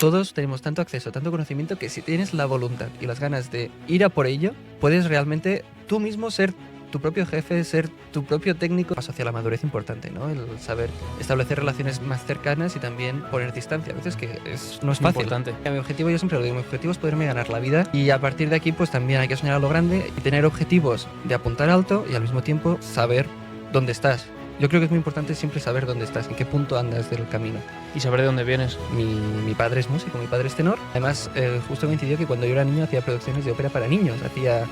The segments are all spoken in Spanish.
todos tenemos tanto acceso, tanto conocimiento, que si tienes la voluntad y las ganas de ir a por ello, puedes realmente tú mismo ser tu propio jefe, ser tu propio técnico. Paso hacia la madurez importante, ¿no? El saber establecer relaciones más cercanas y también poner distancia. A veces que no es fácil. Importante. Mi objetivo, yo siempre lo digo, mi objetivo es poderme ganar la vida, y a partir de aquí pues también hay que soñar a lo grande y tener objetivos de apuntar alto y al mismo tiempo saber dónde estás. Yo creo que es muy importante siempre saber dónde estás, en qué punto andas del camino. Y saber de dónde vienes. Mi padre es músico, mi padre es tenor. Además, justo coincidió que cuando yo era niño hacía producciones de ópera para niños. Hacía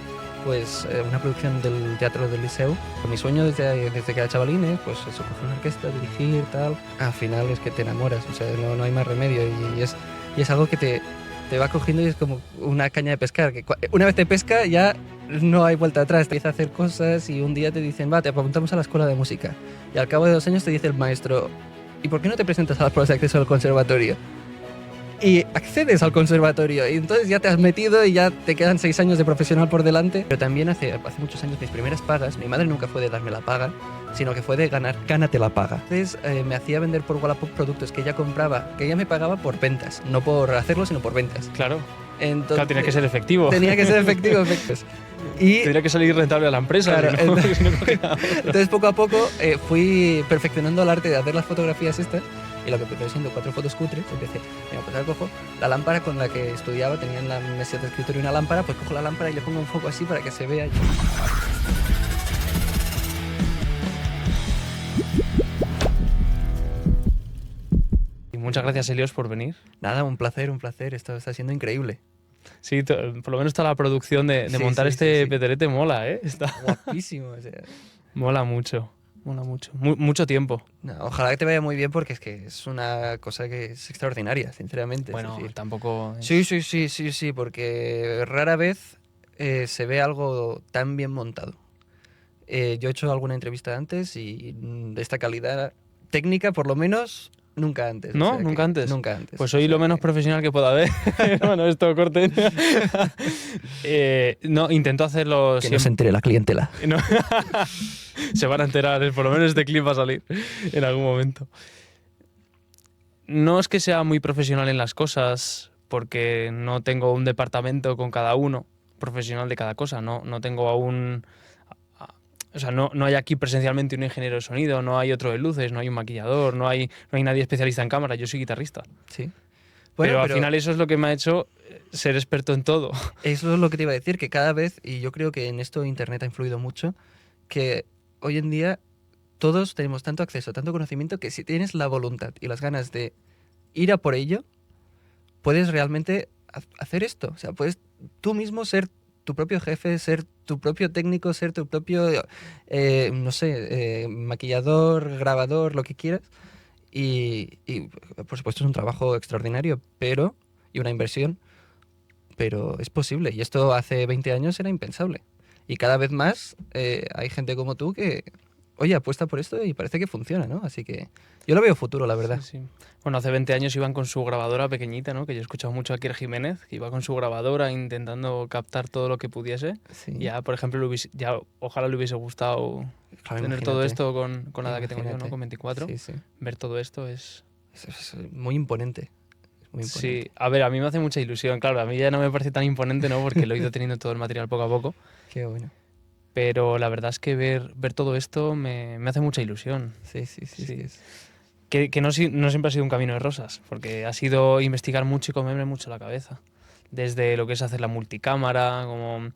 pues una producción del Teatro del Liceu. Mi sueño desde que era chavalín, pues eso, coger una orquesta, dirigir, tal. Al final es que te enamoras, o sea, no hay más remedio, y es algo que te va cogiendo y es como una caña de pescar, que una vez te pesca ya no hay vuelta atrás, te empieza a hacer cosas y un día te dicen, va, te apuntamos a la escuela de música, y al cabo de 2 años te dice el maestro, ¿y por qué no te presentas a las pruebas de acceso al conservatorio? Y accedes al conservatorio y entonces ya te has metido y ya te quedan 6 años de profesional por delante. Pero también hace muchos años mis primeras pagas, mi madre nunca fue de darme la paga, sino que fue de gánate la paga. Entonces me hacía vender por Wallapop productos que ella compraba, que ella me pagaba por ventas, no por hacerlo, sino por ventas. Claro. Entonces, Claro, tenía que ser efectivo. Tenía que ser efectivo, efectos. Y tendría que salir rentable a la empresa. claro, si no, entonces poco a poco fui perfeccionando el arte de hacer las fotografías estas, y lo que empezó siendo 4 fotos cutres, empecé, pues ahora cojo la lámpara con la que estudiaba, tenía en la mesa de escritorio una lámpara, pues cojo la lámpara y le pongo un foco así para que se vea. Y muchas gracias, Helios, por venir. Nada, un placer, esto está siendo increíble. Sí, por lo menos toda la producción de montar este peterete mola, ¿eh? Está guapísimo, o sea. Mola mucho. Mucho tiempo. No, ojalá que te vaya muy bien, porque es que es una cosa que es extraordinaria, sinceramente. Bueno, es decir, tampoco... Sí, porque rara vez se ve algo tan bien montado. Yo he hecho alguna entrevista antes y de esta calidad técnica, por lo menos, nunca antes. ¿No? O sea, ¿Nunca antes? Nunca antes. Pues soy lo menos profesional que pueda haber. Bueno, esto corte. No, intento hacerlo que no se entere la clientela. No. Se van a enterar, por lo menos este clip va a salir en algún momento. No es que sea muy profesional en las cosas, porque no tengo un departamento con cada uno, profesional de cada cosa. No tengo aún... O sea, no hay aquí presencialmente un ingeniero de sonido, no hay otro de luces, no hay un maquillador, no hay nadie especialista en cámara. Yo soy guitarrista. Sí. Bueno, pero al final eso es lo que me ha hecho ser experto en todo. Eso es lo que te iba a decir, que cada vez, y yo creo que en esto Internet ha influido mucho, que hoy en día todos tenemos tanto acceso, tanto conocimiento, que si tienes la voluntad y las ganas de ir a por ello, puedes realmente hacer esto. O sea, puedes tú mismo ser tu propio jefe, ser tu propio técnico, ser tu propio, maquillador, grabador, lo que quieras. Y por supuesto es un trabajo extraordinario, y una inversión, pero es posible. Y esto hace 20 años era impensable. Y cada vez más hay gente como tú que, oye, apuesta por esto y parece que funciona, ¿no? Así que yo lo veo futuro, la verdad. Sí. Bueno, hace 20 años iban con su grabadora pequeñita, ¿no? Que yo he escuchado mucho a Kier Jiménez, que iba con su grabadora intentando captar todo lo lo que pudiese. Sí. Ya, por ejemplo, ojalá le hubiese gustado tener todo esto con la edad que tengo yo, ¿no? Con 24. Sí. Ver todo esto es muy imponente. Sí, a ver, a mí me hace mucha ilusión. Claro, a mí ya no me parece tan imponente, ¿no? Porque lo he ido teniendo todo el material poco a poco. Qué bueno. Pero la verdad es que ver todo esto me hace mucha ilusión. Sí. Que no siempre ha sido un camino de rosas, porque ha sido investigar mucho y comerme mucho la cabeza. Desde lo que es hacer la multicámara, como...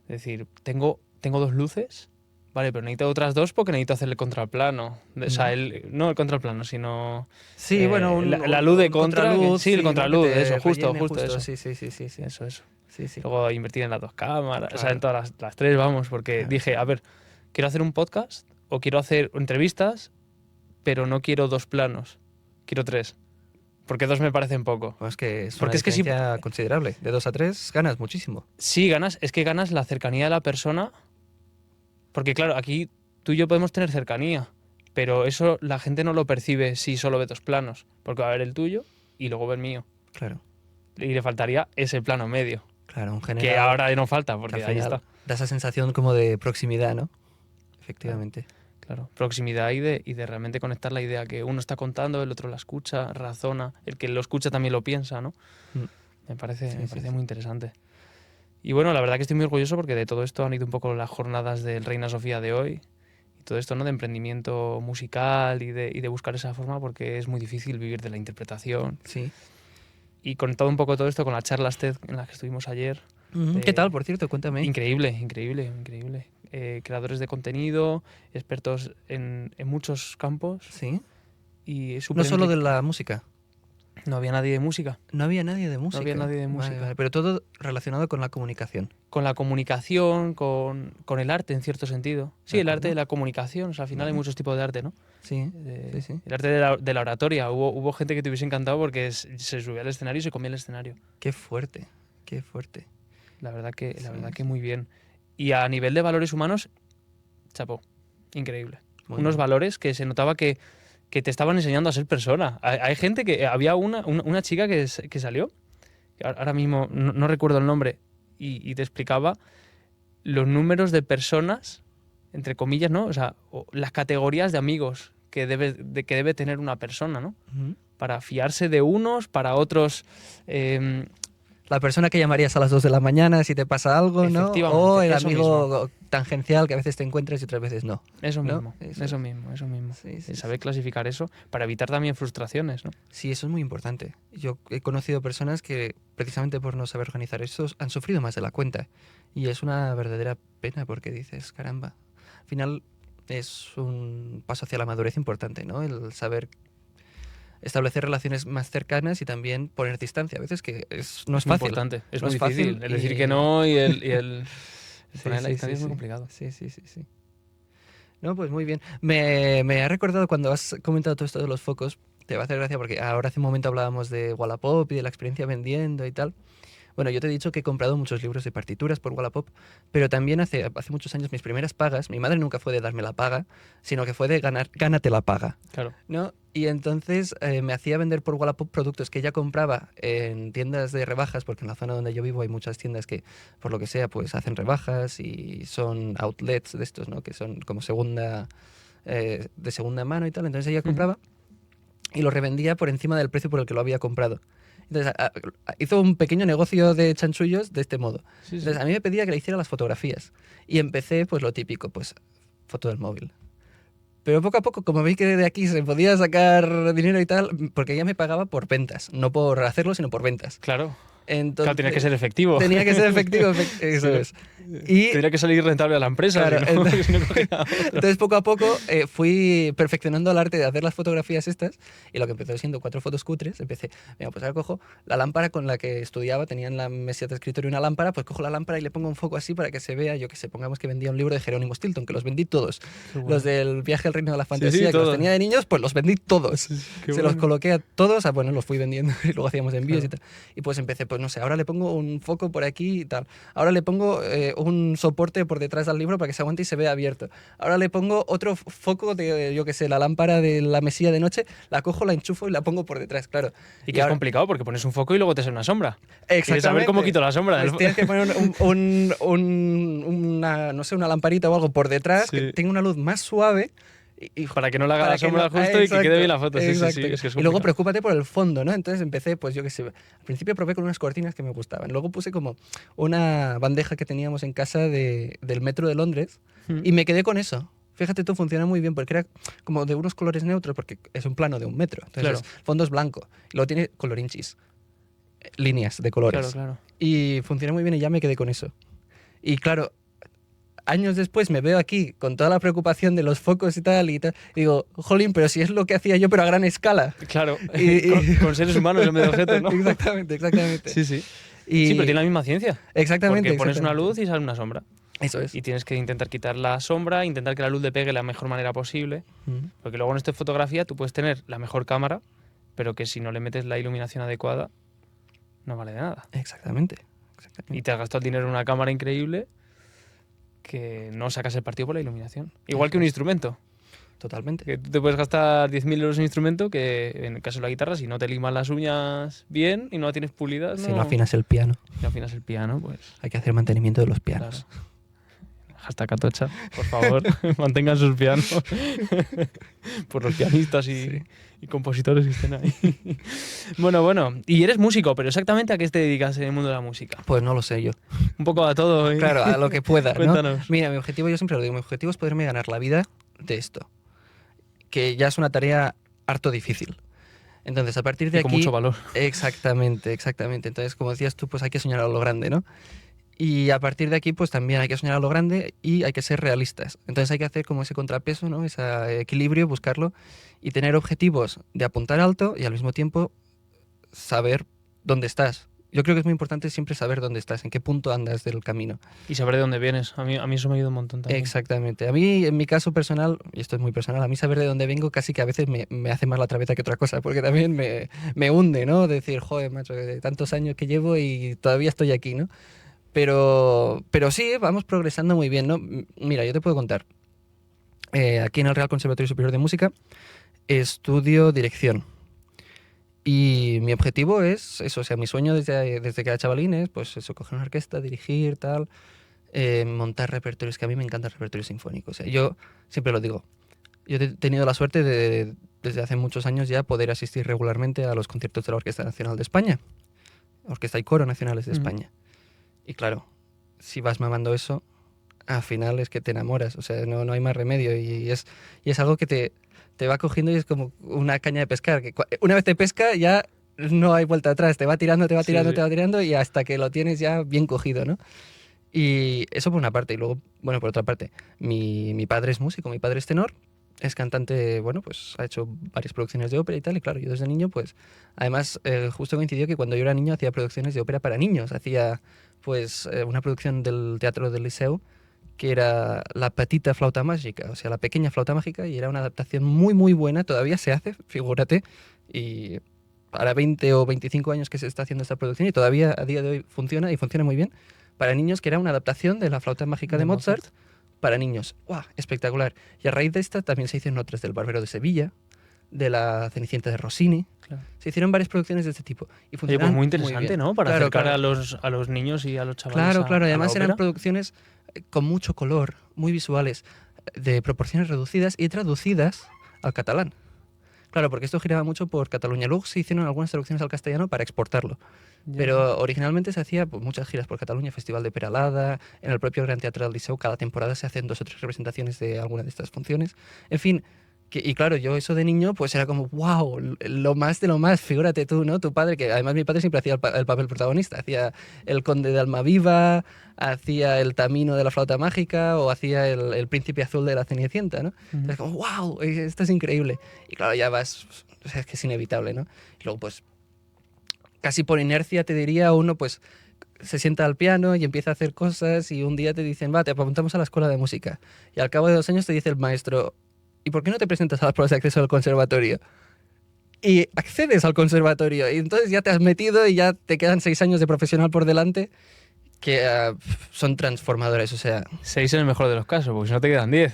Es decir, tengo 2 luces, vale, pero necesito otras 2 porque necesito hacer el contraplano. O sea, no el contraplano, sino... Sí, la luz de contraluz. Sí, el contraluz, eso, justo eso. Sí. Eso. Sí. Luego invertir en las 2 cámaras, Claro. o sea, en todas las 3, vamos, porque Claro. dije, a ver, quiero hacer un podcast o quiero hacer entrevistas, pero no quiero 2 planos, quiero 3. Porque 2 me parecen poco. Pues que es Porque una es que diferencia considerable. De 2 a 3 ganas muchísimo. Sí, ganas la cercanía de la persona. Porque claro, aquí tú y yo podemos tener cercanía, pero eso la gente no lo percibe si solo ve 2 planos. Porque va a ver el tuyo y luego ve el mío. Claro. Y le faltaría ese plano medio. Claro, un general. Que ahora no falta, porque ahí está. Da esa sensación como de proximidad, ¿no? Efectivamente. Claro, proximidad y de realmente conectar la idea que uno está contando, el otro la escucha, razona, el que lo escucha también lo piensa, ¿no? Mm. Me parece, Sí, me sí, parece sí. muy interesante. Y bueno, la verdad que estoy muy orgulloso porque de todo esto han ido un poco las jornadas del Reina Sofía de hoy y todo esto, ¿no? De emprendimiento musical y de buscar esa forma porque es muy difícil vivir de la interpretación. Sí. Y conectado un poco todo esto con las charlas TED en las que estuvimos ayer. ¿Qué tal, por cierto? Cuéntame. Increíble, increíble, increíble. Creadores de contenido, expertos en muchos campos Sí. y es No súper solo de la música. No había nadie de música. No había nadie de música. había nadie de Vale, música. vale, pero todo relacionado con la comunicación. Con la comunicación, con el arte en cierto sentido. Sí, De el arte acuerdo. de la comunicación. O sea, al final Vale. hay muchos tipos de arte, ¿no? Sí, sí, sí. El arte de la oratoria. Hubo gente que te hubiese encantado porque se subía al escenario y se comía el escenario. Qué fuerte, qué fuerte. La verdad Sí, que sí. muy bien. Y a nivel de valores humanos, chapó. Increíble. Muy Unos bien. valores que se notaba que te estaban enseñando a ser persona. Hay gente que... Había una chica que salió, que ahora mismo no recuerdo el nombre, y te explicaba los números de personas, entre comillas, ¿no? O sea, las categorías de amigos que debe tener una persona, ¿no? Ujú. Para fiarse de unos, para otros... La persona que llamarías a las 2 de la mañana si te pasa algo, ¿no? Efectivamente, O el eso amigo tangencial que a veces te encuentras y otras veces no. Eso ¿no? mismo, Eso eso es. mismo, eso mismo. Sí, sí, Saber sí. clasificar eso para evitar también frustraciones, ¿no? Sí, eso es muy importante. Yo he conocido personas que, precisamente por no saber organizar eso, han sufrido más de la cuenta. Y es una verdadera pena porque dices, caramba, al final es un paso hacia la madurez importante, ¿no? El saber establecer relaciones más cercanas y también poner distancia. A veces que no es Muy fácil. importante, es No muy es fácil difícil. El decir y- que no y el Sí, poner la sí, distancia sí, es muy sí. complicado. Sí, sí, sí, sí. No, pues muy bien. Me ha recordado cuando has comentado todo esto de los focos, te va a hacer gracia porque ahora hace un momento hablábamos de Wallapop y de la experiencia vendiendo y tal. Bueno, yo te he dicho que he comprado muchos libros de partituras por Wallapop, pero también hace muchos años mis primeras pagas, mi madre nunca fue de darme la paga, sino que fue de gánate la paga, Claro. ¿no? Y entonces me hacía vender por Wallapop productos que ella compraba en tiendas de rebajas, porque en la zona donde yo vivo hay muchas tiendas que, por lo que sea, pues hacen rebajas y son outlets de estos, ¿no? Que son como de segunda mano y tal. Entonces ella compraba y lo revendía por encima del precio por el que lo había comprado. Entonces hizo un pequeño negocio de chanchullos de este modo. Sí, sí. Entonces a mí me pedía que le hiciera las fotografías y empecé pues lo típico, pues foto del móvil. Pero poco a poco, como vi que de aquí se podía sacar dinero y tal, porque ella me pagaba por ventas, no por hacerlo, sino por ventas. Claro. Entonces, Claro, tiene que ser efectivo. Tenía que ser efectivo, eso Sí. es. Y Tendría que salir rentable a la empresa, Claro, si no, entonces- si no cogía otra. entonces poco a poco fui perfeccionando el arte de hacer las fotografías estas y lo que empezó siendo 4 fotos cutres, empecé, venga, pues ahora cojo la lámpara con la que estudiaba, tenía en la mesita de escritorio una lámpara, pues cojo la lámpara y le pongo un foco así para que se vea, yo que sé, pongamos que vendía un libro de Jerónimo Stilton, que los vendí todos. Qué bueno. Los del viaje al reino de la sí, fantasía, que los todos. tenía de niños, pues los vendí todos. Qué Se los bueno. coloqué a todos, bueno, los fui vendiendo y luego hacíamos envíos Claro. y tal. Y pues empecé, pues no sé, ahora le pongo un foco por aquí y tal. Ahora le pongo un soporte por detrás del libro para que se aguante y se vea abierto. Ahora le pongo otro foco de, yo qué sé, la lámpara de la mesilla de noche, la cojo, la enchufo y la pongo por detrás, claro. Y que es ahora- complicado porque pones un foco y luego te sale una sombra. Quieres saber Exactamente. cómo quito la sombra. Pues tienes que poner una, no sé, una lamparita o algo por detrás que Sí. tenga una luz más suave. Y Para que no le haga para la que sombra no- justo y que exacto, quede bien la foto. Sí, sí, sí. exacto. Es que es Y luego complicado. preocúpate por el fondo, ¿no? Entonces empecé, pues yo qué sé, al principio probé con unas cortinas que me gustaban. Luego puse como una bandeja que teníamos en casa del metro de Londres y me quedé con eso. Fíjate tú, funciona muy bien porque era como de unos colores neutros porque es un plano de un metro. Entonces Claro. el fondo es blanco y luego tiene colorinchis, líneas de colores. Claro, claro. Y funciona muy bien y ya me quedé con eso. Y claro, años después me veo aquí con toda la preocupación de los focos y tal, y digo, jolín, pero si es lo que hacía yo, pero a gran escala. Claro, Y- con seres humanos en vez de objetos, ¿no? Exactamente, exactamente. Sí, sí. Y- Sí, pero tiene la misma ciencia. Exactamente. Porque pones una exactamente. luz y sale una sombra. Eso es. Y tienes que intentar quitar la sombra, intentar que la luz le pegue de la mejor manera posible. Mm. Porque luego en esta fotografía tú puedes tener la mejor cámara, pero que si no le metes la iluminación adecuada, no vale de nada. Exactamente. Y exactamente. te has gastado el dinero en una cámara increíble que no sacas el partido por la iluminación. Igual que un instrumento. Totalmente. Que tú te puedes gastar 10.000 euros en un instrumento que, en el caso de la guitarra, si no te limas las uñas bien y no la tienes pulidas, Si no afinas el piano, Si no afinas el piano, pues hay que hacer mantenimiento de los pianos. claro. Hashtag Atocha, por favor, mantengan sus pianos por los pianistas y compositores que estén ahí. Bueno, y eres músico, pero exactamente ¿a qué te dedicas en el mundo de la música? Pues no lo sé yo. Un poco a todo, ¿eh? Claro, a lo que pueda, ¿no? Cuéntanos. Mira, mi objetivo, yo siempre lo digo, mi objetivo es poderme ganar la vida de esto, que ya es una tarea harto difícil. Entonces, a partir de Y con aquí... mucho valor. Exactamente. Entonces, como decías tú, pues hay que soñar a lo grande, ¿no? Y a partir de aquí, pues también hay que soñar a lo grande y hay que ser realistas. Entonces hay que hacer como ese contrapeso, ¿no? Ese equilibrio, buscarlo y tener objetivos de apuntar alto y al mismo tiempo saber dónde estás. Yo creo que es muy importante siempre saber dónde estás, en qué punto andas del camino. Y saber de dónde vienes. A mí eso me ayuda un montón también. Exactamente. A mí, en mi caso personal, y esto es muy personal, a mí saber de dónde vengo casi que a veces me hace más la traveta que otra cosa, porque también me hunde, ¿no? Decir, joder, macho, de tantos años que llevo y todavía estoy aquí, ¿no? Pero sí, vamos progresando muy bien, ¿no? Mira, yo te puedo contar. Aquí en el Real Conservatorio Superior de Música estudio dirección. Y mi objetivo es eso, o sea, mi sueño desde que era chavalín es, pues eso, coger una orquesta, dirigir, tal, montar repertorios, que a mí me encanta el repertorio sinfónico. O sea, yo siempre lo digo, yo he tenido la suerte de, desde hace muchos años ya, poder asistir regularmente a los conciertos de la Orquesta Nacional de España, Orquesta y Coro Nacionales de España. Y claro, si vas mamando eso, al final es que te enamoras, o sea, no hay más remedio y es algo que te va cogiendo y es como una caña de pescar, que una vez te pesca ya no hay vuelta atrás, te va tirando, te va tirando y hasta que lo tienes ya bien cogido, ¿no? Y eso por una parte, y luego, bueno, por otra parte, mi padre es músico, mi padre es tenor, es cantante, bueno, pues ha hecho varias producciones de ópera y tal, y claro, yo desde niño, pues, además, justo coincidió que cuando yo era niño hacía producciones de ópera para niños, hacía, pues, una producción del Teatro del Liceu, que era La Petita Flauta Mágica, o sea, la pequeña flauta mágica, y era una adaptación muy, muy buena, todavía se hace, figúrate, y para 20 o 25 años que se está haciendo esta producción, y todavía a día de hoy funciona, y funciona muy bien, para niños, que era una adaptación de La Flauta Mágica de Mozart para niños. ¡Guau! Espectacular. Y a raíz de esta también se hicieron otras del Barbero de Sevilla, de la Cenicienta de Rossini. Claro. Se hicieron varias producciones de este tipo. Y funcionaron pues muy interesante, ¿no? Para acercar claro. a los niños y a los chavales. Claro. Además eran producciones con mucho color, muy visuales, de proporciones reducidas y traducidas al catalán. Claro, porque esto giraba mucho por Cataluña. Luego se hicieron algunas traducciones al castellano para exportarlo. Pero originalmente se hacía pues, muchas giras por Cataluña, Festival de Peralada, en el propio Gran Teatro del Liceu, cada temporada se hacen 2 o 3 representaciones de alguna de estas funciones. En fin, y claro, yo eso de niño pues era como, wow, lo más de lo más, figúrate tú, ¿no? Tu padre, que además mi padre siempre hacía el papel protagonista, hacía el conde de Almaviva, hacía el Tamino de la Flauta Mágica o hacía el Príncipe Azul de la Cenicienta, ¿no? Entonces como, wow, esto es increíble. Y claro, ya vas, o sea, es que es inevitable, ¿no? Y luego pues casi por inercia te diría uno, pues se sienta al piano y empieza a hacer cosas y un día te dicen, va, te apuntamos a la escuela de música. Y al cabo de 2 años te dice el maestro, ¿y por qué no te presentas a las pruebas de acceso al conservatorio? Y accedes al conservatorio y entonces ya te has metido y ya te quedan 6 años de profesional por delante que son transformadores, o sea... 6 en el mejor de los casos, porque si no te quedan 10.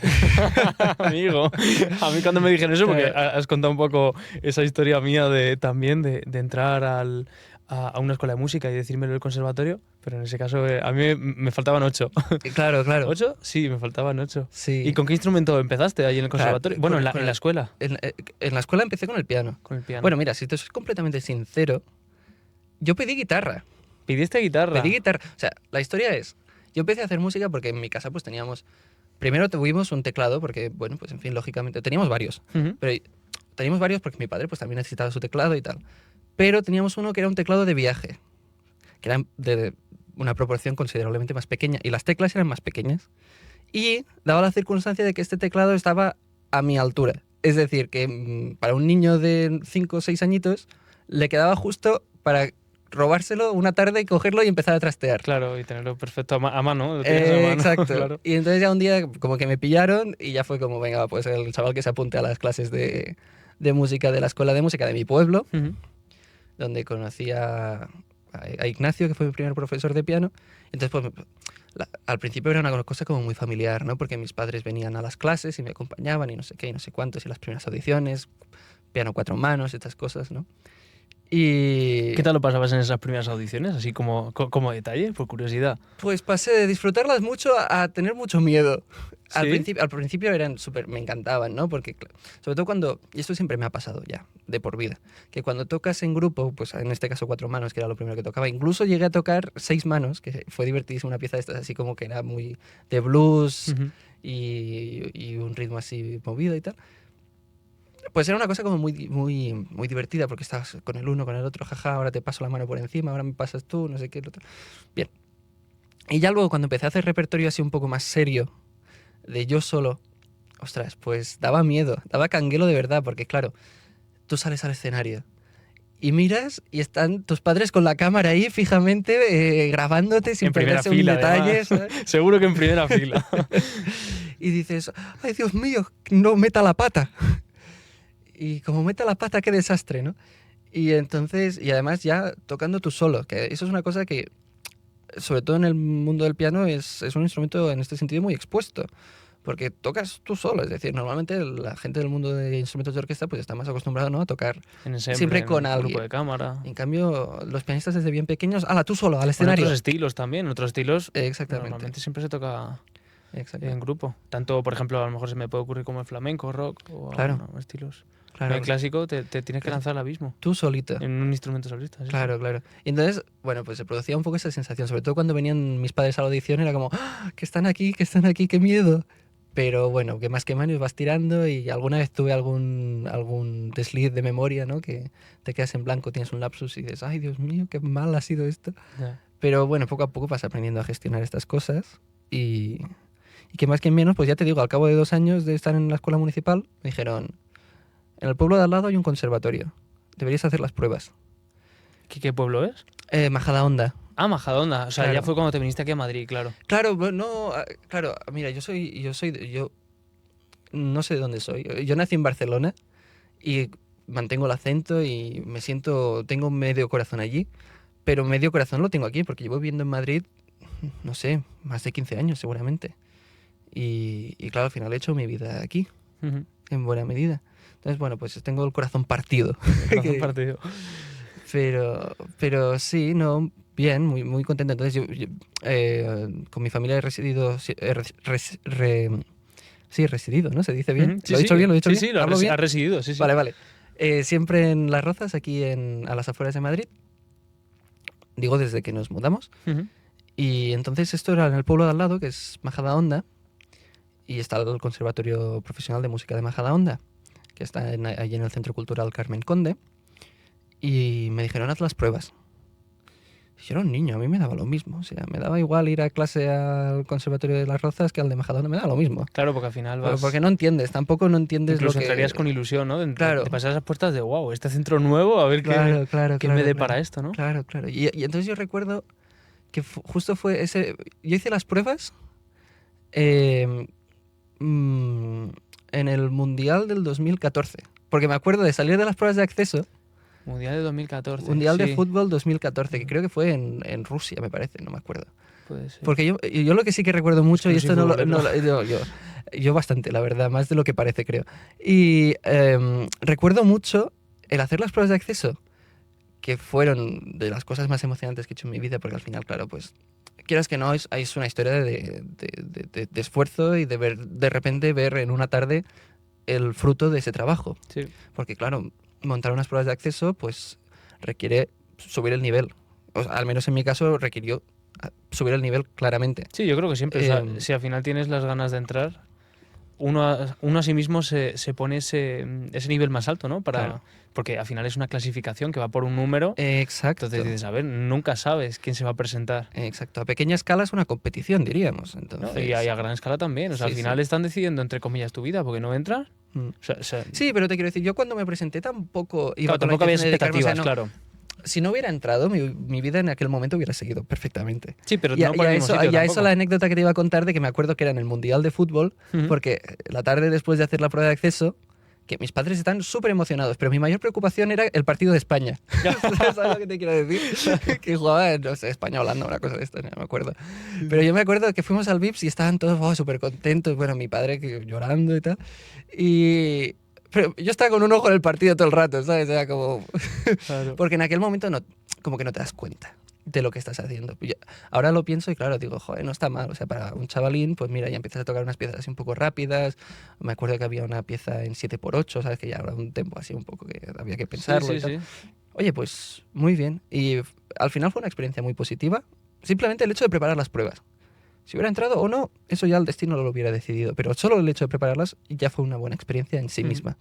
Amigo, a mí cuando me dijeron eso, porque has contado un poco esa historia mía también de entrar a una escuela de música y decírmelo del conservatorio, pero en ese caso a mí me faltaban 8. Claro. ¿8? Sí, me faltaban 8. Sí. ¿Y con qué instrumento empezaste ahí en el conservatorio? Bueno, en la escuela. En la escuela empecé con el piano. Con el piano. Bueno, mira, si te soy completamente sincero, yo pedí guitarra. ¿Pidiste guitarra? Pedí guitarra. O sea, la historia es, yo empecé a hacer música porque en mi casa pues teníamos... Primero tuvimos un teclado porque, bueno, pues en fin, lógicamente, teníamos varios. Pero teníamos varios porque mi padre pues también necesitaba su teclado y tal. Pero teníamos uno que era un teclado de viaje, que era de una proporción considerablemente más pequeña, y las teclas eran más pequeñas. Y daba la circunstancia de que este teclado estaba a mi altura. Es decir, que para un niño de 5 o 6 añitos le quedaba justo para robárselo una tarde y cogerlo y empezar a trastear. Claro, y tenerlo perfecto a mano. Exacto. Claro. Y entonces ya un día como que me pillaron y ya fue como, venga, pues el chaval que se apunte a las clases de música de la escuela de música de mi pueblo, donde conocí a Ignacio, que fue mi primer profesor de piano. Entonces, pues, al principio era una cosa como muy familiar, ¿no? Porque mis padres venían a las clases y me acompañaban y no sé qué, y no sé cuántos, y las primeras audiciones, piano 4 manos, estas cosas, ¿no? Y ¿Qué tal lo pasabas en esas primeras audiciones? Así como detalle, por curiosidad. pues pasé de disfrutarlas mucho a tener mucho miedo. ¿Sí? Al principio eran súper, me encantaban, ¿no? Porque, sobre todo cuando, y esto siempre me ha pasado ya, de por vida, que cuando tocas en grupo, pues en este caso 4 manos, que era lo primero que tocaba, incluso llegué a tocar 6 manos, que fue divertidísimo, una pieza de estas así como que era muy de blues Ujú. y un ritmo así movido y tal. Pues era una cosa como muy divertida, porque estabas con el uno, con el otro, jaja, ahora te paso la mano por encima, ahora me pasas tú, no sé qué, lo otro. Bien. Y ya luego cuando empecé a hacer repertorio así un poco más serio, de yo solo, ostras, pues daba miedo, daba canguelo de verdad, porque claro, tú sales al escenario y miras y están tus padres con la cámara ahí fijamente grabándote sin En primera perderse un fila, detalle, además. ¿sabes? Seguro que en primera fila. Y dices, ay Dios mío, no meta la pata. Y como meta la pata, qué desastre, ¿no? Y entonces, y además ya tocando tú solo, que eso es una cosa que, sobre todo en el mundo del piano, es un instrumento en este sentido muy expuesto. Porque tocas tú solo, es decir, normalmente la gente del mundo de instrumentos de orquesta pues está más acostumbrado, ¿no?, a tocar En ensemble, siempre con en grupo alguien. de cámara. En cambio, los pianistas desde bien pequeños, ¡hala, tú solo, al O en escenario! otros estilos también. En otros estilos Exactamente, normalmente siempre se toca exacto. en grupo. Tanto, por ejemplo, a lo mejor se me puede ocurrir como el flamenco, rock o Claro, algunos estilos. En claro, el clásico te tienes que claro. lanzar al abismo. Tú solito. En un instrumento solista, sí, sí. Claro, claro. Y entonces, bueno, pues se producía un poco esa sensación, sobre todo cuando venían mis padres a la audición, era como, ¡ah, que están aquí, qué miedo! Pero bueno, que menos vas tirando y alguna vez tuve algún desliz de memoria, ¿no? Que te quedas en blanco, tienes un lapsus y dices, ay, Dios mío, qué mal ha sido esto. Ya. Pero bueno, poco a poco vas aprendiendo a gestionar estas cosas y que más que menos, pues ya te digo, al cabo de 2 años de estar en la escuela municipal, me dijeron, en el pueblo de al lado hay un conservatorio, deberías hacer las pruebas. ¿Qué pueblo es? Majadahonda. Ah, Majadahonda. O sea, Claro. ya fue cuando te viniste aquí a Madrid, claro. Claro, no, claro, mira, yo no sé de dónde soy. Yo nací en Barcelona y mantengo el acento y tengo medio corazón allí, pero medio corazón lo tengo aquí porque llevo viviendo en Madrid, no sé, más de 15 años seguramente. Y claro, al final he hecho mi vida aquí, Ujú. en buena medida. Entonces, bueno, pues tengo el corazón partido. Corazón partido. Pero sí, no, bien, muy contento. Entonces, con mi familia he residido, sí, he residido, ¿no? ¿Se dice bien? Ujú. Sí, ¿Lo he dicho sí. bien? ¿Lo he dicho Sí, bien? sí, lo ¿Hablo bien? has residido, sí, sí. Vale, vale. Siempre en Las Rozas, aquí a las afueras de Madrid. Digo, desde que nos mudamos. Ujú. Y entonces esto era en el pueblo de al lado, que es Majadahonda. Y está el Conservatorio Profesional de Música de Majadahonda, que está allí en el Centro Cultural Carmen Conde. Y me dijeron, haz las pruebas. Yo era un niño, a mí me daba lo mismo. O sea, me daba igual ir a clase al Conservatorio de Las Rozas que al de Majadahonda, me daba lo mismo. Claro, porque al final vas... Porque no entiendes, tampoco no entiendes Incluso lo que... entrarías con ilusión, ¿no? Claro. De pasar esas puertas de, wow, este centro nuevo, a ver Claro, qué me depara esto, ¿no? Claro, claro. Y entonces yo recuerdo que justo fue ese... Yo hice las pruebas eh, en el Mundial del 2014. Porque me acuerdo de salir de las pruebas de acceso, Mundial de 2014. Mundial de sí, Fútbol 2014, que creo que fue en Rusia, me parece, no me acuerdo. puede ser. Porque yo lo que sí que recuerdo mucho, Es que y no esto soy futbolero. yo bastante, la verdad, más de lo que parece, creo. Y recuerdo mucho el hacer las pruebas de acceso, que fueron de las cosas más emocionantes que he hecho en mi vida, porque al final, claro, pues, quieras que no, es una historia de esfuerzo y de repente ver en una tarde el fruto de ese trabajo. Sí. Porque, claro, montar unas pruebas de acceso, pues, requiere subir el nivel. O sea, al menos en mi caso requirió subir el nivel claramente. Sí, yo creo que siempre. O sea, si al final tienes las ganas de entrar, uno a sí mismo se pone ese nivel más alto, ¿no? Claro. Porque al final es una clasificación que va por un número. Exacto. Entonces dices, a ver, nunca sabes quién se va a presentar. Exacto. A pequeña escala es una competición, diríamos. ¿No? Entonces, Y a gran escala también. O sea, Sí, al final sí. están decidiendo, entre comillas, tu vida porque no entras. Mm. O sea, Sí, pero te quiero decir, yo cuando me presenté tampoco iba claro, con la tampoco había intención de dedicarme, o sea, expectativas, no. claro. Si no hubiera entrado, mi vida en aquel momento hubiera seguido perfectamente. Sí, pero Y no por el mismo sitio y a tampoco. eso la anécdota que te iba a contar de que me acuerdo que era en el Mundial de Fútbol, Ujú. porque la tarde después de hacer la prueba de acceso, que mis padres están súper emocionados, pero mi mayor preocupación era el partido de España. ¿Sabes lo que te quiero decir? Que jugaba, no sé, España-Holanda, una cosa de esta, no me acuerdo. Pero yo me acuerdo que fuimos al Vips y estaban todos súper contentos, bueno, mi padre que llorando y tal. Pero yo estaba con un ojo en el partido todo el rato, ¿sabes? Era como... Claro. Porque en aquel momento no, como que no te das cuenta de lo que estás haciendo. Ahora lo pienso y claro, digo, joder, no está mal. O sea, para un chavalín, pues mira, ya empiezas a tocar unas piezas así un poco rápidas. Me acuerdo que había una pieza en 7x8, ¿sabes? Que ya era un tempo así un poco que había que pensarlo Sí, y sí, tal. sí. Oye, pues muy bien. Y al final fue una experiencia muy positiva. Simplemente el hecho de preparar las pruebas. Si hubiera entrado o no, eso ya el destino lo hubiera decidido. Pero solo el hecho de prepararlas ya fue una buena experiencia en sí Mm. misma.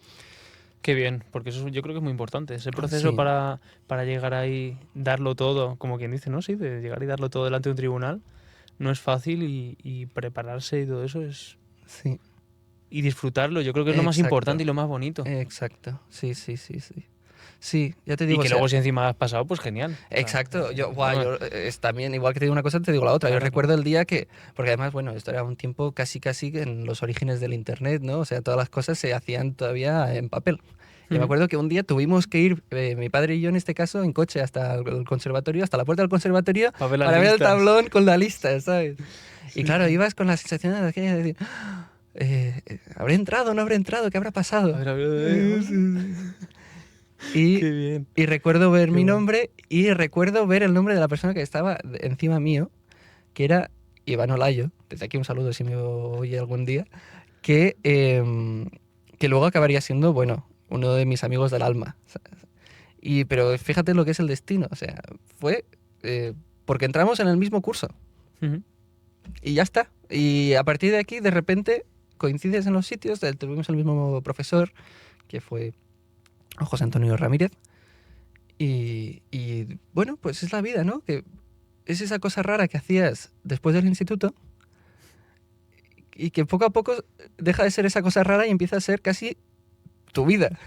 Qué bien, porque eso yo creo que es muy importante. Ese proceso Sí, para llegar ahí, darlo todo, como quien dice, ¿no? Sí, de llegar y darlo todo delante de un tribunal, no es fácil y prepararse y todo eso es... sí. Y disfrutarlo, yo creo que es lo más Exacto. importante y lo más bonito. Exacto. Sí, sí, sí, sí. Sí, ya te Y digo, o que sea, luego si encima has pasado, pues genial. O sea, exacto. vamos, Es también, igual que te digo una cosa, te digo la otra. Yo claro, recuerdo claro. el día que, porque además, bueno, esto era un tiempo casi, casi en los orígenes del Internet, ¿no? O sea, todas las cosas se hacían todavía en papel. Y me Ujú. acuerdo que un día tuvimos que ir, mi padre y yo en este caso, en coche hasta el conservatorio, hasta la puerta del conservatorio, Para ver las para ver el listas. tablón con la lista, ¿sabes? Y Sí, claro, sí. ibas con la sensación de aquella de decir, ¿habré entrado o no habré entrado? ¿Qué habrá pasado? A ver, Y, qué bien. y recuerdo ver Qué mi bueno. nombre y recuerdo ver el nombre de la persona que estaba encima mío, que era Iván Olayo. Desde aquí un saludo si me oye algún día. Que, que luego acabaría siendo, bueno, uno de mis amigos del alma. Pero fíjate lo que es el destino. O sea, fue porque entramos en el mismo curso. Ujú. Y ya está. Y a partir de aquí, de repente, coincides en los sitios. Tuvimos el mismo profesor, que fue José Antonio Ramírez. Y bueno, pues es la vida, ¿no? Que es esa cosa rara que hacías después del instituto y que poco a poco deja de ser esa cosa rara y empieza a ser casi tu vida.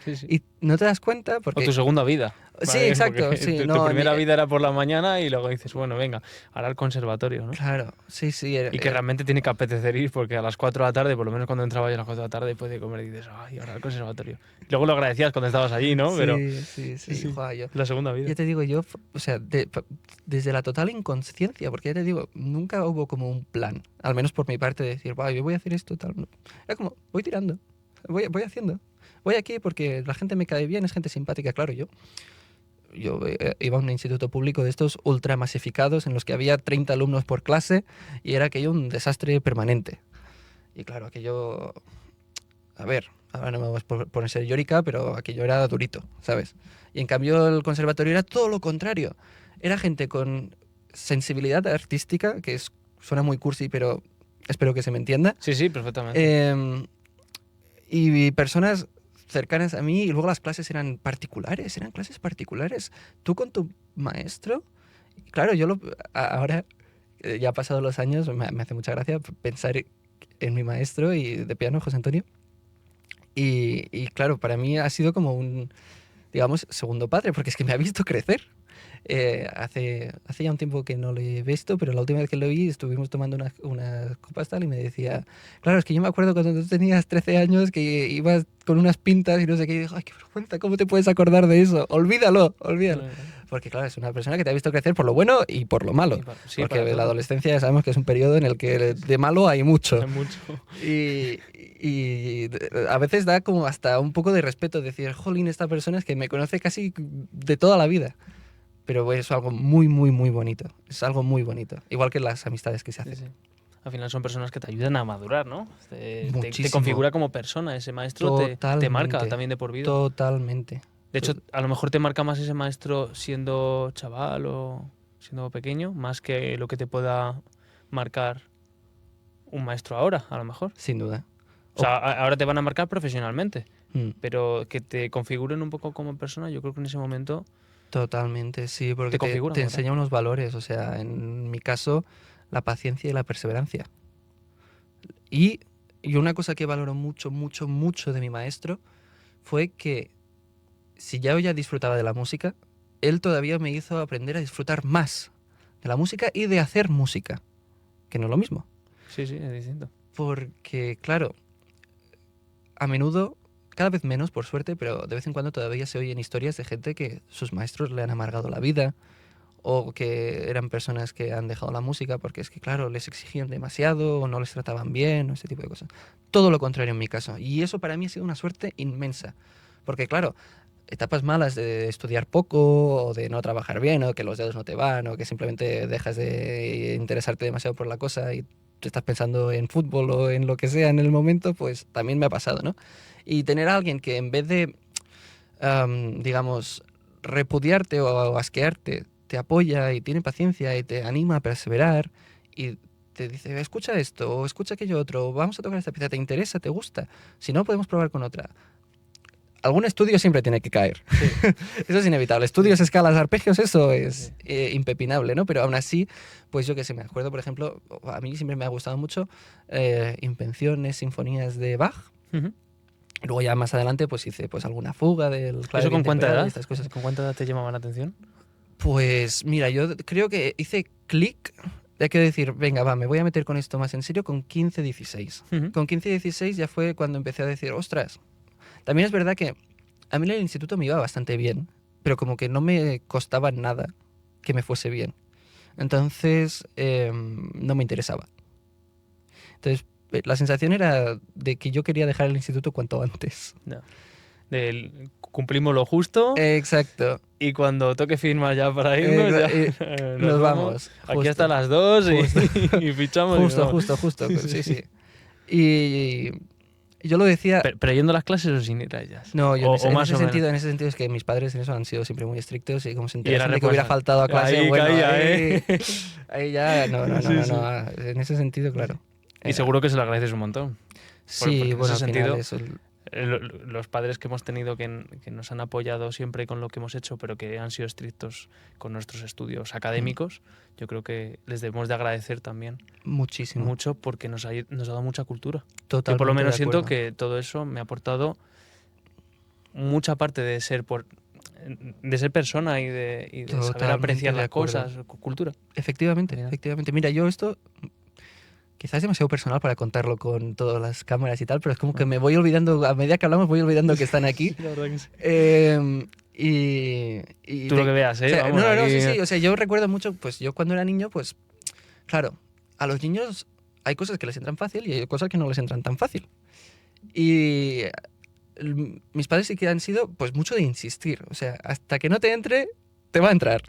Sí, sí. Y no te das cuenta O tu porque... segunda vida, Sí, ¿vale? exacto, Porque sí, tu no, primera vida era por la mañana y luego dices, bueno, venga, ahora al conservatorio, ¿no? claro, sí, sí, Y que realmente tiene que apetecer ir porque a las 4 de la tarde, por lo menos cuando entraba yo a las 4 de la tarde, después de comer, dices, ay, ahora al conservatorio. Y luego lo agradecías cuando estabas allí, ¿no? Pero sí, sí, sí, sí, sí, joder, yo... la segunda vida. Ya te digo, yo, o sea, desde la total inconsciencia, porque ya te digo, nunca hubo como un plan, al menos por mi parte, de decir, "Buah, yo voy a hacer esto, tal. No. Era como, voy tirando, voy haciendo. Voy aquí porque la gente me cae bien, es gente simpática, claro, yo iba a un instituto público de estos ultra masificados en los que había 30 alumnos por clase y era aquello un desastre permanente. Y claro, aquello, a ver, ahora no me voy a poner ser llorica, pero aquello era durito, ¿sabes? Y en cambio el conservatorio era todo lo contrario. Era gente con sensibilidad artística, suena muy cursi, pero espero que se me entienda. Sí, sí, perfectamente. Em, y personas cercanas a mí, y luego las clases eran clases particulares. Tú con tu maestro, claro, ahora, ya pasados los años, me hace mucha gracia pensar en mi maestro y de piano, José Antonio. Y claro, para mí ha sido como un, digamos, segundo padre, porque es que me ha visto crecer. Hace ya un tiempo que no le he visto, pero la última vez que lo vi estuvimos tomando unas copas tal y me decía, claro, es que yo me acuerdo cuando tú tenías 13 años que ibas con unas pintas y no sé qué, y digo, ay, qué vergüenza, ¿cómo te puedes acordar de eso? Olvídalo, olvídalo. Eh, Porque claro, es una persona que te ha visto crecer por lo bueno y por lo malo. Sí, Porque para la todo. adolescencia ya sabemos que es un periodo en el que de malo hay mucho. Hay mucho. Y a veces da como hasta un poco de respeto decir, jolín, esta persona es que me conoce casi de toda la vida. Pero bueno, es algo muy, muy, muy bonito. Es algo muy bonito. Igual que las amistades que se Sí, hacen. sí. Al final son personas que te ayudan a madurar, ¿no? Te Muchísimo. configura como persona. Ese maestro te marca Totalmente. también de por vida. Totalmente. De hecho, To- a lo mejor te marca más ese maestro siendo chaval o siendo pequeño, más que lo que te pueda marcar un maestro ahora, a lo mejor. Sin duda. O sea, ahora te van a marcar profesionalmente, Mm, pero que te configuren un poco como persona, yo creo que en ese momento totalmente, sí, te porque configuran te como tal. enseña unos valores. O sea, en mi caso, la paciencia y la perseverancia. Y, y una cosa que valoro mucho, mucho, mucho de mi maestro fue que si ya yo ya disfrutaba de la música, él todavía me hizo aprender a disfrutar más de la música y de hacer música, que no es lo mismo. Sí, sí, es distinto. Porque, claro, a menudo, cada vez menos por suerte, pero de vez en cuando todavía se oyen historias de gente que sus maestros le han amargado la vida o que eran personas que han dejado la música porque es que, claro, les exigían demasiado o no les trataban bien o ese tipo de cosas. Todo lo contrario en mi caso. Y eso para mí ha sido una suerte inmensa. Porque, claro, etapas malas de estudiar poco o de no trabajar bien o que los dedos no te van o que simplemente dejas de interesarte demasiado por la cosa y te estás pensando en fútbol o en lo que sea en el momento, pues también me ha pasado, ¿no? Y tener a alguien que en vez de, digamos, repudiarte o asquearte, te apoya y tiene paciencia y te anima a perseverar y te dice, escucha esto o escucha aquello otro, o vamos a tocar esta pieza, ¿te interesa? ¿Te gusta? Si no, podemos probar con otra. Algún estudio siempre tiene que caer. Sí. Eso es inevitable. Estudios, escalas, arpegios, eso es Sí. impepinable, ¿no? Pero aún así, pues yo que sé, me acuerdo, por ejemplo, a mí siempre me ha gustado mucho invenciones, sinfonías de Bach. Ujú. Y luego ya más adelante pues hice pues alguna fuga del ¿Eso clave con cuánta temporal edad? y estas cosas. ¿Con cuánta edad te llamaba la atención? Pues mira, yo creo que hice clic de que decir, venga, va, me voy a meter con esto más en serio con 15, 16. Ujú. Con 15, 16 ya fue cuando empecé a decir, ostras, también es verdad que a mí en el instituto me iba bastante bien, pero como que no me costaba nada que me fuese bien. Entonces, no me interesaba. Entonces, la sensación era de que yo quería dejar el instituto cuanto antes. No. Cumplimos lo justo Exacto. y cuando toque firma ya para irnos, ya Nos vamos. Aquí Justo. hasta las 2 Justo. y fichamos. y Justo, nos vamos. justo. Sí, Sí, sí. sí. Y yo lo decía... Pero yendo a las clases o sin ir a ellas. No, yo o, en ese, o en más ese o sentido, menos. en ese sentido es que mis padres en eso han sido siempre muy estrictos y como se Y era enterasen de que hubiera responsable. faltado a clase, Ahí bueno, caía, ahí, ¿eh? ahí ya, no, Sí, sí. en ese sentido, claro. Y seguro que se lo agradeces un montón. Sí, porque en bueno, ese al final sentido, eso... los padres que hemos tenido que nos han apoyado siempre con lo que hemos hecho, pero que han sido estrictos con nuestros estudios académicos, yo creo que les debemos de agradecer también Muchísimo. mucho porque nos ha dado mucha cultura. Totalmente Yo por lo menos de siento acuerdo. que todo eso me ha aportado mucha parte de ser persona y de saber Totalmente apreciar de las acuerdo. cosas, cultura. Efectivamente, Mira. efectivamente. Mira, yo esto quizás es demasiado personal para contarlo con todas las cámaras y tal, pero es como que me voy olvidando, a medida que hablamos voy olvidando que están aquí. La verdad que sí. Y Tú lo que veas, o sea, Vamos, no, aquí- sí. O sea, yo recuerdo mucho, pues yo cuando era niño, pues claro, a los niños hay cosas que les entran fácil y hay cosas que no les entran tan fácil. Y mis padres sí que han sido, pues mucho de insistir. O sea, hasta que no te entre, te va a entrar.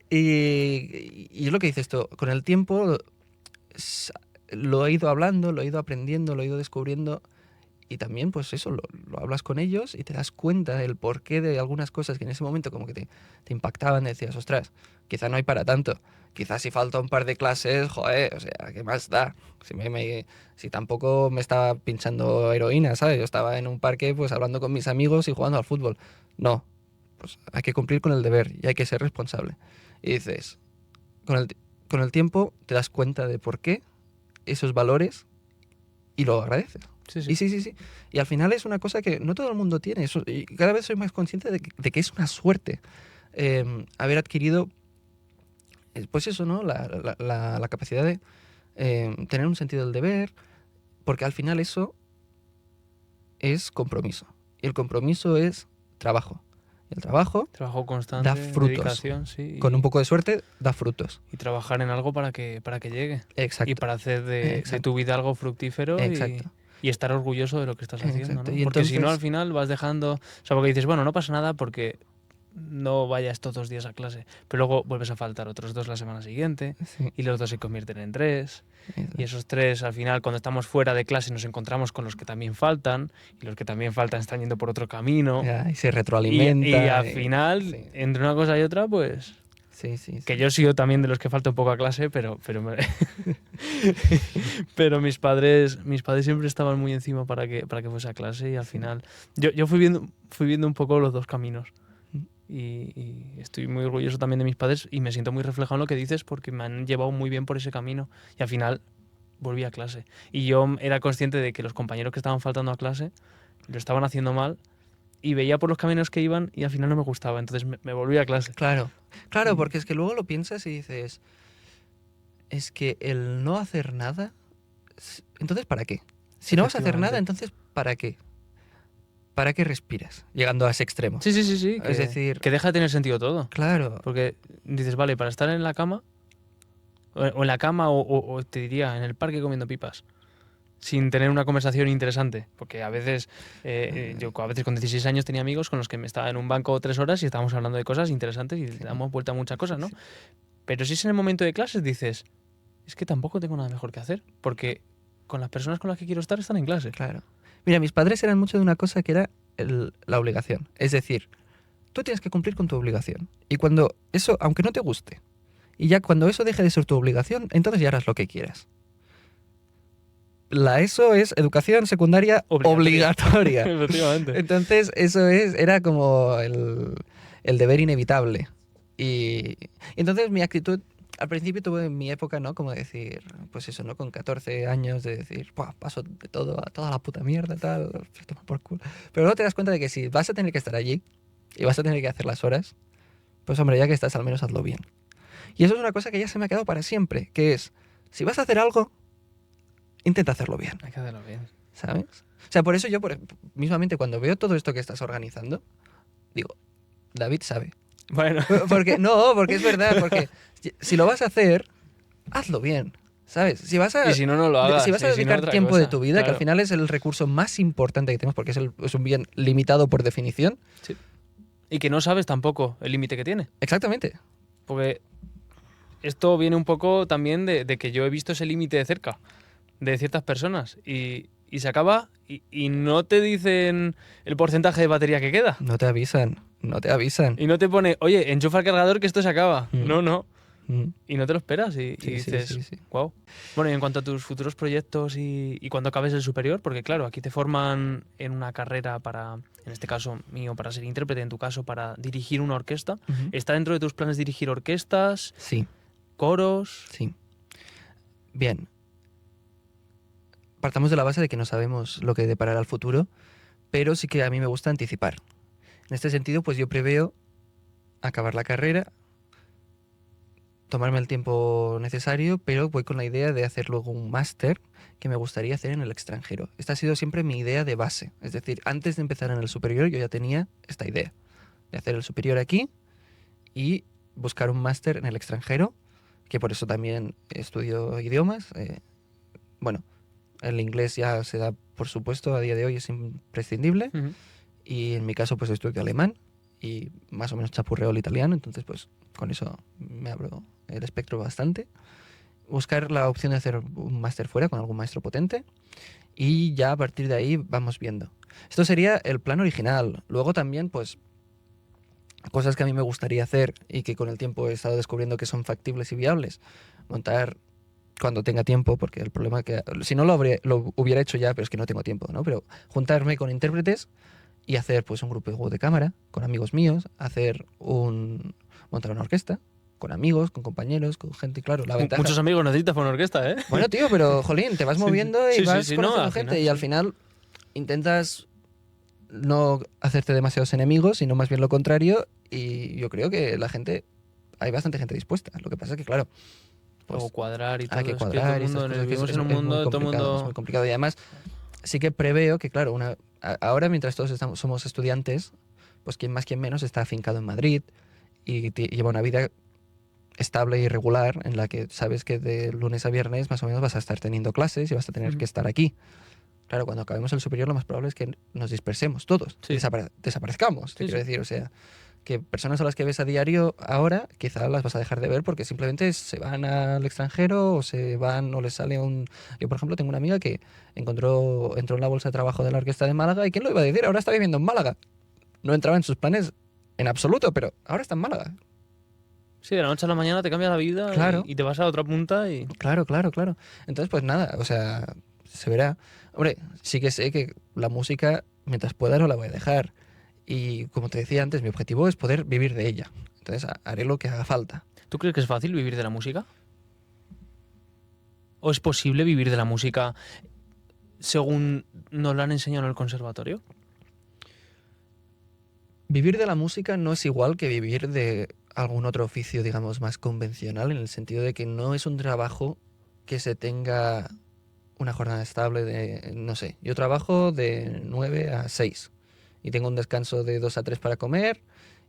Y es lo que dices tú, con el tiempo s- lo he ido hablando, lo he ido aprendiendo, lo he ido descubriendo y también pues eso, lo hablas con ellos y te das cuenta del porqué de algunas cosas que en ese momento como que te impactaban, decías, ostras, quizá no hay para tanto, quizás si falta un par de clases, joder, o sea, ¿qué más da? Si tampoco me estaba pinchando heroína, ¿sabes? Yo estaba en un parque pues hablando con mis amigos y jugando al fútbol. No, pues hay que cumplir con el deber y hay que ser responsable. Y dices, con el tiempo te das cuenta de por qué esos valores y lo agradeces. Sí, Y sí. sí. Y al final es una cosa que no todo el mundo tiene. Y cada vez soy más consciente de que es una suerte haber adquirido, pues eso, ¿no? La capacidad de tener un sentido del deber, porque al final eso es compromiso. Y el compromiso es trabajo. Y el trabajo, Trabajo constante, da frutos. dedicación, sí. con un poco de suerte, da frutos. Y trabajar en algo para que llegue. Exacto. Y para hacer de Exacto. tu vida algo fructífero Exacto. y estar orgulloso de lo que estás haciendo, Exacto. ¿no? Y Porque si no, entonces- al final vas dejando... O sea, porque dices, bueno, no pasa nada porque no vayas todos los días a clase, pero luego vuelves a faltar otros 2 la semana siguiente Sí, y los 2 se convierten en 3 eso. y esos 3 al final cuando estamos fuera de clase nos encontramos con los que también faltan y los que también faltan están yendo por otro camino Ya, y se y retroalimenta. al final sí. entre una cosa y otra pues Sí. que yo he sido también de los que falta un poco a clase pero mis padres siempre estaban muy encima para que fuese a clase y al final yo fui viendo un poco los dos caminos. Y estoy muy orgulloso también de mis padres y me siento muy reflejado en lo que dices porque me han llevado muy bien por ese camino y al final volví a clase. Y yo era consciente de que los compañeros que estaban faltando a clase lo estaban haciendo mal y veía por los caminos que iban y al final no me gustaba, entonces me volví a clase. Claro, porque es que luego lo piensas y dices, es que el no hacer nada, entonces ¿para qué? Si no vas a hacer nada, Efectivamente. entonces ¿para qué? ¿para qué respiras? Llegando a ese extremo. Sí, sí, sí, sí. Es decir, que deja de tener sentido todo. claro, Porque dices, vale, para estar en la cama, o en la cama, o te diría, en el parque comiendo pipas, sin tener una conversación interesante. Porque a veces, yo a veces con 16 años tenía amigos con los que me estaba en un banco 3 horas y estábamos hablando de cosas interesantes y le damos vuelta a muchas cosas, ¿no? Sí. Pero si es en el momento de clases, dices, es que tampoco tengo nada mejor que hacer, porque con las personas con las que quiero estar están en clase. claro. Mira, mis padres eran mucho de una cosa que era la obligación. Es decir, tú tienes que cumplir con tu obligación. Y cuando eso, aunque no te guste, y ya cuando eso deje de ser tu obligación, entonces ya harás lo que quieras. La ESO es educación secundaria obligatoria. Efectivamente. Entonces, era como el deber inevitable. Y entonces mi actitud, al principio tuve en mi época, ¿no? Como decir, pues eso, ¿no? Con 14 años de decir, "Buah, paso de todo a toda la puta mierda, tal, toma por culo". Pero luego te das cuenta de que si vas a tener que estar allí y vas a tener que hacer las horas, pues hombre, ya que estás, al menos hazlo bien. Y eso es una cosa que ya se me ha quedado para siempre, que es, si vas a hacer algo, intenta hacerlo bien. Hay que hacerlo bien. ¿Sabes? O sea, por eso yo, mismamente, cuando veo todo esto que estás organizando, digo, David sabe. Bueno, Porque es verdad, porque si lo vas a hacer, hazlo bien, ¿sabes? Si vas a, y si no, no lo hagas. si vas a y si no, dedicar otra tiempo cosa. de tu vida, que Claro. al final es el recurso más importante que tenemos, porque es un bien limitado por definición. Y que no sabes tampoco el límite que tiene. Exactamente. Porque esto viene un poco también de que yo he visto ese límite de cerca, de ciertas personas. Y se acaba y no te dicen el porcentaje de batería que queda. No te avisan, no te avisan. Y no te pone, oye, enchufa el cargador que esto se acaba. Mm. No, no. Mm. Y no te lo esperas y Sí, dices, sí. wow. Bueno, y en cuanto a tus futuros proyectos y cuando acabes el superior, porque claro, aquí te forman en una carrera para, en este caso mío, para ser intérprete, en tu caso para dirigir una orquesta. Ujú. ¿Está dentro de tus planes dirigir orquestas, Sí, coros? sí. Bien. Partamos de la base de que no sabemos lo que deparará el futuro, pero sí que a mí me gusta anticipar. En este sentido, pues yo preveo acabar la carrera, tomarme el tiempo necesario, pero voy con la idea de hacer luego un máster que me gustaría hacer en el extranjero. Esta ha sido siempre mi idea de base. Es decir, antes de empezar en el superior yo ya tenía esta idea de hacer el superior aquí y buscar un máster en el extranjero, que por eso también estudio idiomas. Bueno, el inglés ya se da, por supuesto, a día de hoy es imprescindible. Ujú. Y en mi caso, pues estudio alemán y más o menos chapurreo el italiano, entonces pues con eso me abro el espectro bastante. Buscar la opción de hacer un máster fuera con algún maestro potente y ya a partir de ahí vamos viendo. Esto sería el plan original. Luego también, pues, cosas que a mí me gustaría hacer y que con el tiempo he estado descubriendo que son factibles y viables. Montar cuando tenga tiempo, porque el problema es que si no lo hubiera hecho ya, pero es que no tengo tiempo, ¿no? Pero juntarme con intérpretes y hacer pues un grupo de juego de cámara con amigos míos, montar una orquesta con amigos, con compañeros, con gente, claro, la ventaja. Muchos amigos necesitas para una orquesta, ¿eh? Bueno, tío, pero jolín, te vas Sí, moviendo sí, y sí, vas sí, conociendo no, al gente final, y al sí. final intentas no hacerte demasiados enemigos, sino más bien lo contrario, y yo creo que hay bastante gente dispuesta. Lo que pasa es que, claro, pues o cuadrar y todo. hay que Es que todo cuadrar el y estas mundo, cosas, que vivimos en un es mundo muy de todo el complicado, es mundo. muy complicado. Y además, sí que preveo que, claro, ahora mientras todos somos estudiantes, pues quien más, quien menos está afincado en Madrid y lleva una vida estable y regular en la que sabes que de lunes a viernes más o menos vas a estar teniendo clases y vas a tener que estar aquí. Claro, cuando acabemos el superior lo más probable es que nos dispersemos todos, Sí. desaparezcamos, te Sí, quiero sí. decir, o sea, que personas a las que ves a diario ahora quizá las vas a dejar de ver porque simplemente se van al extranjero o se van o les sale un... Yo, por ejemplo, tengo una amiga que entró en la bolsa de trabajo de la Orquesta de Málaga y ¿quién lo iba a decir? Ahora está viviendo en Málaga. No entraba en sus planes en absoluto, pero ahora está en Málaga. Sí, de la noche a la mañana te cambia la vida Claro. y te vas a otra punta y... Claro. Entonces, pues nada, o sea, se verá. Hombre, sí que sé que la música, mientras pueda, no la voy a dejar. Y como te decía antes, mi objetivo es poder vivir de ella. Entonces, haré lo que haga falta. ¿Tú crees que es fácil vivir de la música? ¿O es posible vivir de la música según nos lo han enseñado en el conservatorio? Vivir de la música no es igual que vivir de algún otro oficio, digamos, más convencional, en el sentido de que no es un trabajo que se tenga una jornada estable de, no sé, yo trabajo de 9 a 6 y tengo un descanso de 2 a 3 para comer,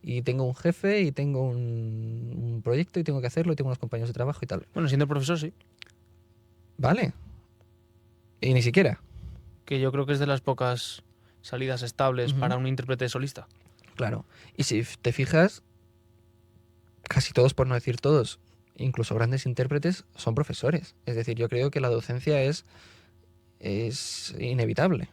y tengo un jefe, y tengo un proyecto, y tengo que hacerlo, y tengo unos compañeros de trabajo y tal. Bueno, siendo profesor, sí. Vale. Y ni siquiera. Que yo creo que es de las pocas salidas estables para un intérprete solista. Claro. Y si te fijas, casi todos, por no decir todos, incluso grandes intérpretes, son profesores. Es decir, yo creo que la docencia es inevitable.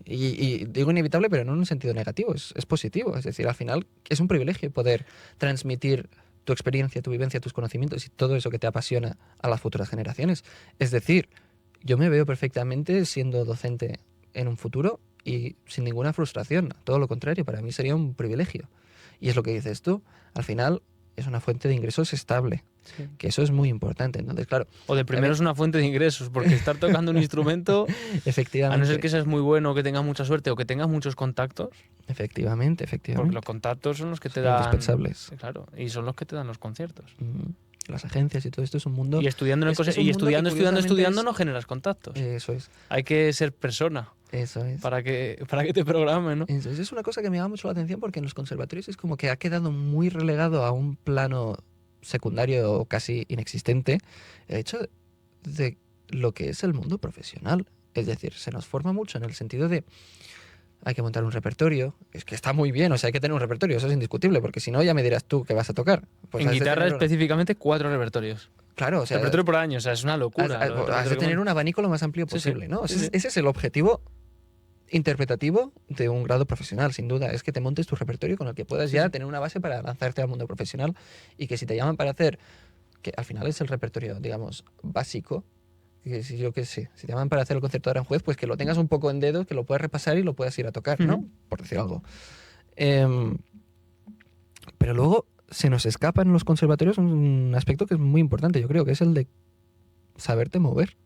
Y digo inevitable, pero no en un sentido negativo, es positivo. Es decir, al final es un privilegio poder transmitir tu experiencia, tu vivencia, tus conocimientos y todo eso que te apasiona a las futuras generaciones. Es decir, yo me veo perfectamente siendo docente en un futuro y sin ninguna frustración. Todo lo contrario, para mí sería un privilegio. Y es lo que dices tú. Al final es una fuente de ingresos estable. Sí. Que eso es muy importante. Entonces, claro. O de primero es una fuente de ingresos, porque estar tocando un instrumento, Efectivamente. a no ser que seas muy bueno, que tengas mucha suerte o que tengas muchos contactos. Efectivamente. Porque los contactos son los que te Son dan. indispensables. Claro, y son los que te dan los conciertos. Las agencias y todo esto es un mundo. Y estudiando, es un mundo que estudiando curiosamente no generas contactos. Eso es. Hay que ser persona Eso es. para que te programen, ¿no? Eso es una cosa que me llama mucho la atención porque en los conservatorios es como que ha quedado muy relegado a un plano secundario o casi inexistente el hecho de lo que es el mundo profesional. Es decir, se nos forma mucho en el sentido de hay que montar un repertorio. Es que está muy bien, o sea, hay que tener un repertorio, eso es indiscutible, porque si no ya me dirás tú qué vas a tocar. Pues en has de guitarra tener- específicamente 4 repertorios. Claro, o sea, Repertorio por año, o sea, es una locura. has de tener un abanico lo más amplio Sí, sí. posible, ¿no? Sí, sí. Ese es el objetivo interpretativo de un grado profesional, sin duda. Es que te montes tu repertorio con el que puedas Sí, ya sí. tener una base para lanzarte al mundo profesional y que si te llaman para hacer, que al final es el repertorio, digamos, básico, que si yo qué sé, si te llaman para hacer el concierto de Aranjuez, pues que lo tengas un poco en dedos, que lo puedas repasar y lo puedas ir a tocar, ¿no? Ujú. Por decir algo. Pero luego se nos escapa en los conservatorios un aspecto que es muy importante, yo creo, que es el de saberte mover.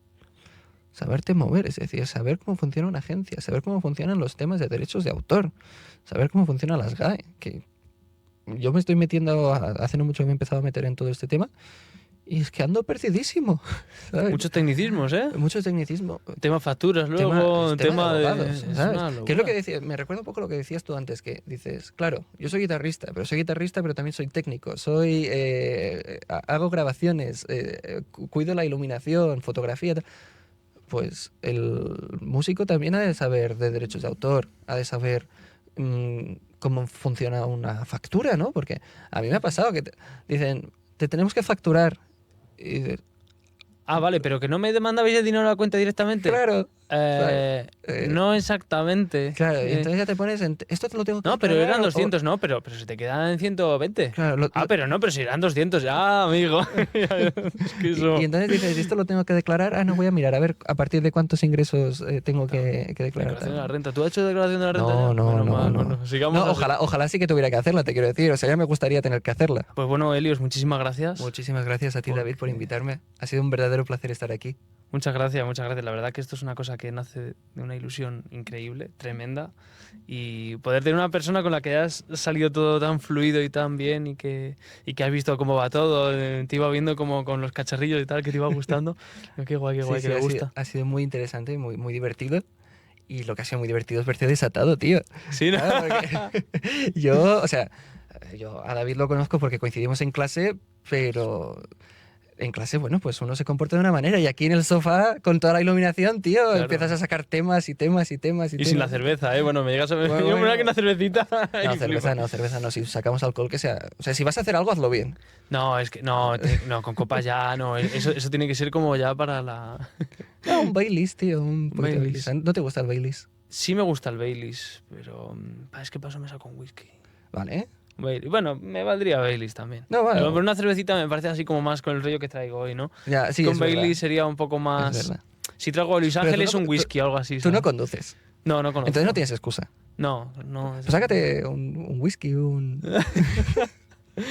Saberte mover, es decir, saber cómo funciona una agencia, saber cómo funcionan los temas de derechos de autor, saber cómo funcionan las GAE, que yo me estoy metiendo, hace no mucho que me he empezado a meter en todo este tema, y es que ando perdidísimo, ¿sabes? Muchos tecnicismos, ¿eh? Mucho tecnicismo. Tema facturas luego, tema de... abogados, es ¿sabes? una Que es lo locura. que decía, me recuerda un poco lo que decías tú antes, que dices, claro, yo soy guitarrista, pero también soy técnico, hago grabaciones, cuido la iluminación, fotografía, tal. Pues el músico también ha de saber de derechos de autor, ha de saber cómo funciona una factura, ¿no? Porque a mí me ha pasado que dicen, te tenemos que facturar. Y dices, Ah, vale, pero que no me demandabais el dinero a la cuenta directamente. claro, No exactamente. claro, y entonces ya te pones en, esto te lo tengo que No, pero declarar eran o- 200, no, pero se te quedan en 120. Claro, Pero no, pero si eran 200, ya, amigo. Es que eso... y entonces dices, ¿esto lo tengo que declarar? Ah, no voy a mirar, a ver a partir de cuántos ingresos tengo que declarar. Declaración de la renta. ¿Tú has hecho declaración de la renta? No, ya? no, Menos no, mal, no. bueno, sigamos No, así. ojalá sí que tuviera que hacerla, te quiero decir. O sea, ya me gustaría tener que hacerla. Pues bueno, Helios, muchísimas gracias. Muchísimas gracias a ti, David, por Porque- invitarme. Ha sido un verdadero placer estar aquí. Muchas gracias, muchas gracias. La verdad que esto es una cosa que nace de una ilusión increíble, tremenda. Y poder tener una persona con la que has salido todo tan fluido y tan bien y que has visto cómo va todo, te iba viendo como con los cacharrillos y tal, que te iba gustando. Qué guay, Sí, que sí, me ha gusta. ha sido muy interesante, muy, muy divertido. Y lo que ha sido muy divertido es verte desatado, tío. Sí, ¿no? Claro, porque yo, o sea, yo a David lo conozco porque coincidimos en clase, pero en clase, bueno, pues uno se comporta de una manera y aquí en el sofá, con toda la iluminación, tío, Claro. empiezas a sacar temas y temas y temas y Y temas. sin la cerveza, ¿eh? Bueno, me llegas a ver. Bueno, Yo bueno. mira que una cervecita. No, y cerveza flipo. no, cerveza no. Si sacamos alcohol, que sea... O sea, si vas a hacer algo, hazlo bien. No, es que no, no, con copas ya, no. Eso tiene que ser como ya para la. No, un Baileys, tío, un poquito de Baileys. Baileys. ¿No te gusta el Baileys? Sí me gusta el Baileys, pero es que paso me saco un whisky. Vale. Bueno, me valdría Baileys también. No, vale. Pero una cervecita me parece así como más con el rollo que traigo hoy, ¿no? Ya, sí, con es Baileys verdad. sería un poco Es más... verdad. Si traigo Luis Pero tú Ángeles, no- un whisky o algo así. Tú no ¿sabes? conduces. No conozco. Entonces no tienes excusa. No. Pues sácate un whisky, un...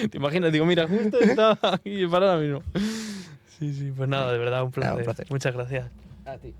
Te imaginas, digo, mira, justo estaba aquí para ahora mismo. Sí, pues nada, de verdad, un placer. un placer. Muchas gracias. A ti.